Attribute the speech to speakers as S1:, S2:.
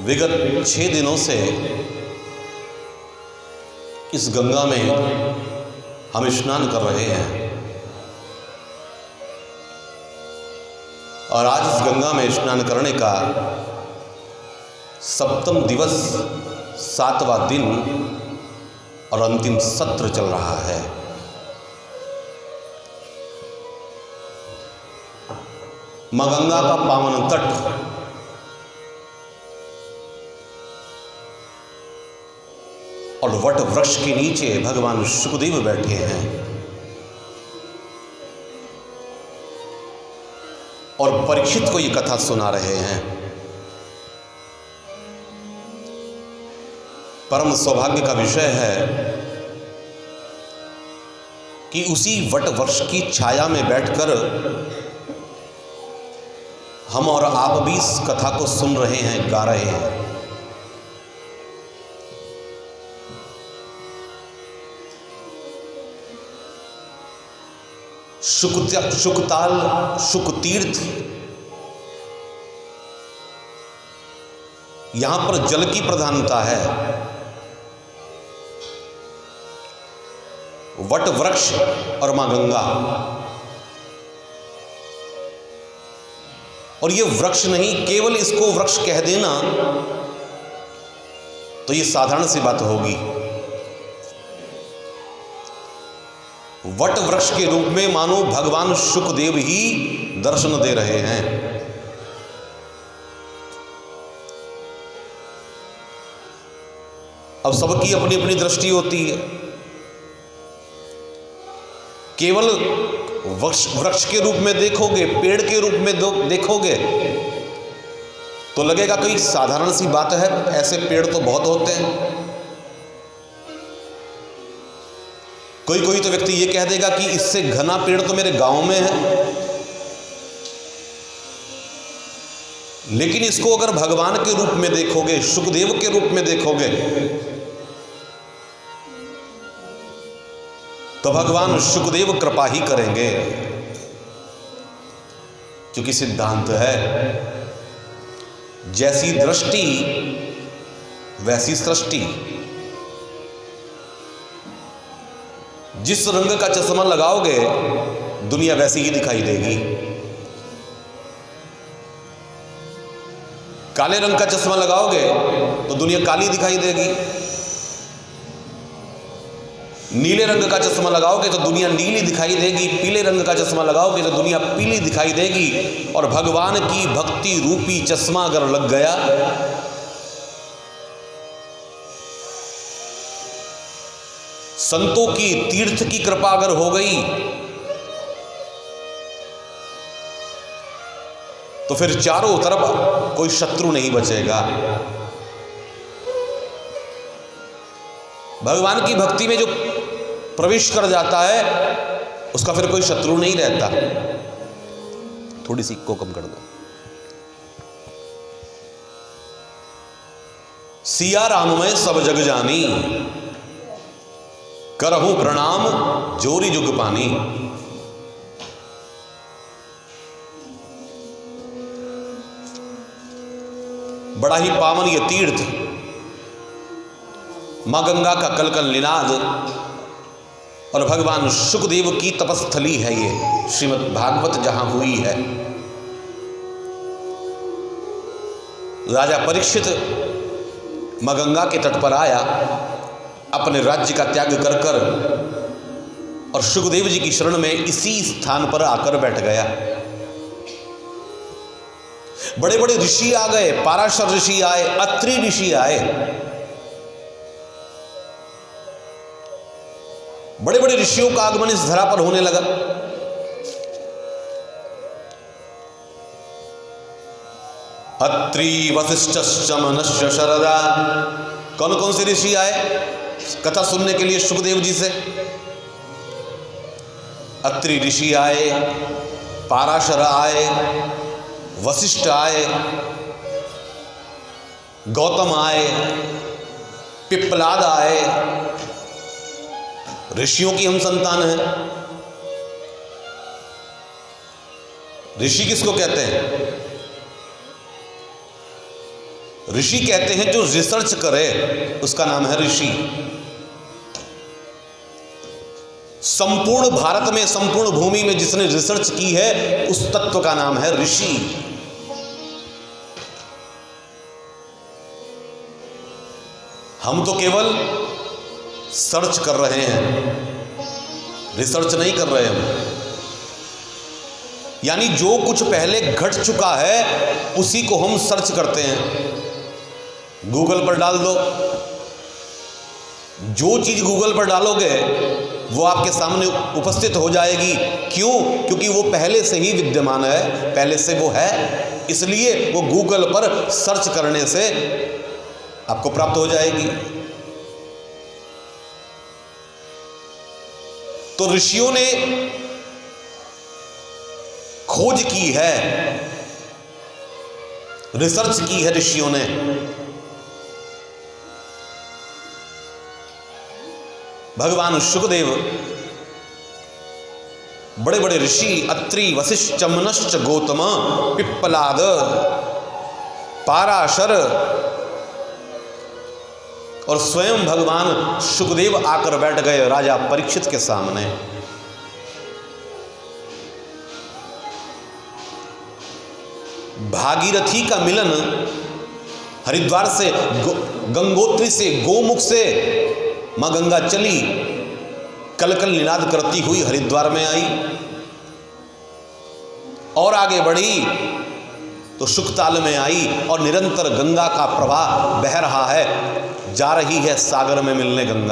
S1: विगत 6 दिनों से इस गंगा में हम स्नान कर रहे हैं और आज इस गंगा में स्नान करने का 7वां दिवस 7वां दिन और अंतिम सत्र चल रहा है। मां गंगा का पावन तट और वट वृक्ष के नीचे भगवान शुकदेव बैठे हैं और परीक्षित को ये कथा सुना रहे हैं। परम सौभाग्य का विषय है कि उसी वट वृक्ष की छाया में बैठकर हम और आप भी इस कथा को सुन रहे हैं, गा रहे हैं। शुकताल शुकतीर्थ, यहां पर जल की प्रधानता है। वट वृक्ष और मां गंगा, और ये वृक्ष नहीं, केवल इसको वृक्ष कह देना तो ये साधारण सी बात होगी। वट वृक्ष के रूप में मानो भगवान शुकदेव ही दर्शन दे रहे हैं। अब सबकी अपनी अपनी दृष्टि होती है। केवल वृक्ष के रूप में देखोगे, पेड़ के रूप में देखोगे तो लगेगा कोई साधारण सी बात है, ऐसे पेड़ तो बहुत होते हैं। कोई तो व्यक्ति ये कह देगा कि इससे घना पेड़ तो मेरे गांव में है। लेकिन इसको अगर भगवान के रूप में देखोगे, शुकदेव के रूप में देखोगे, तो भगवान शुकदेव कृपा ही करेंगे। क्योंकि सिद्धांत है, जैसी दृष्टि वैसी सृष्टि। जिस रंग का चश्मा लगाओगे दुनिया वैसी ही दिखाई देगी। काले रंग का चश्मा लगाओगे तो दुनिया काली दिखाई देगी। नीले रंग का चश्मा लगाओगे तो दुनिया नीली दिखाई देगी। पीले रंग का चश्मा लगाओगे तो दुनिया पीली दिखाई देगी। और भगवान की भक्ति रूपी चश्मा अगर लग गया संतों की, तीर्थ की कृपा अगर हो गई तो फिर चारों तरफ कोई शत्रु नहीं बचेगा। भगवान की भक्ति में जो प्रवेश कर जाता है उसका फिर कोई शत्रु नहीं रहता। थोड़ी सी को कम कर दो। सिया राम में सब जग जानी, करहूं प्रणाम जोरी जुग पानी। बड़ा ही पावन ये तीर्थ, मां गंगा का कलकल निनाद और भगवान शुकदेव की तपस्थली है ये श्रीमद् भागवत जहां हुई है। राजा परीक्षित मां गंगा के तट पर आया, अपने राज्य का त्याग कर कर और शुकदेव जी की शरण में इसी स्थान पर आकर बैठ गया। बड़े बड़े ऋषि आ गए, पाराशर ऋषि आए, अत्रि ऋषि आए, बड़े बड़े ऋषियों का आगमन इस धरा पर होने लगा। अत्रि वसिष्ठ मनश्च शरदा, कौन कौन से ऋषि आए कथा सुनने के लिए शुकदेव जी से? अत्रि ऋषि आए, पाराशर आए, वशिष्ठ आए, गौतम आए, पिप्पलाद आए। ऋषियों की हम संतान हैं। ऋषि किसको कहते हैं? ऋषि कहते हैं जो रिसर्च करे उसका नाम है ऋषि। संपूर्ण भारत में, संपूर्ण भूमि में जिसने रिसर्च की है उस तत्व का नाम है ऋषि। हम तो केवल सर्च कर रहे हैं, रिसर्च नहीं कर रहे हम। यानी जो कुछ पहले घट चुका है उसी को हम सर्च करते हैं। गूगल पर डाल दो, जो चीज गूगल पर डालोगे वो आपके सामने उपस्थित हो जाएगी। क्यों? क्योंकि वो पहले से ही विद्यमान है, पहले से वो है, इसलिए वो गूगल पर सर्च करने से आपको प्राप्त हो जाएगी। तो ऋषियों ने खोज की है, रिसर्च की है ऋषियों ने। भगवान शुकदेव, बड़े बड़े ऋषि अत्रि, वशिष्ठ, चमनश्च, गौतम, पिप्पलाद, पाराशर और स्वयं भगवान शुकदेव आकर बैठ गए राजा परीक्षित के सामने। भागीरथी का मिलन हरिद्वार से, गंगोत्री से, गोमुख से मां गंगा चली, कल कल निनाद करती हुई हरिद्वार में आई और आगे बढ़ी तो शुकताल में आई और निरंतर गंगा का प्रवाह बह रहा है, जा रही है सागर में मिलने गंगा।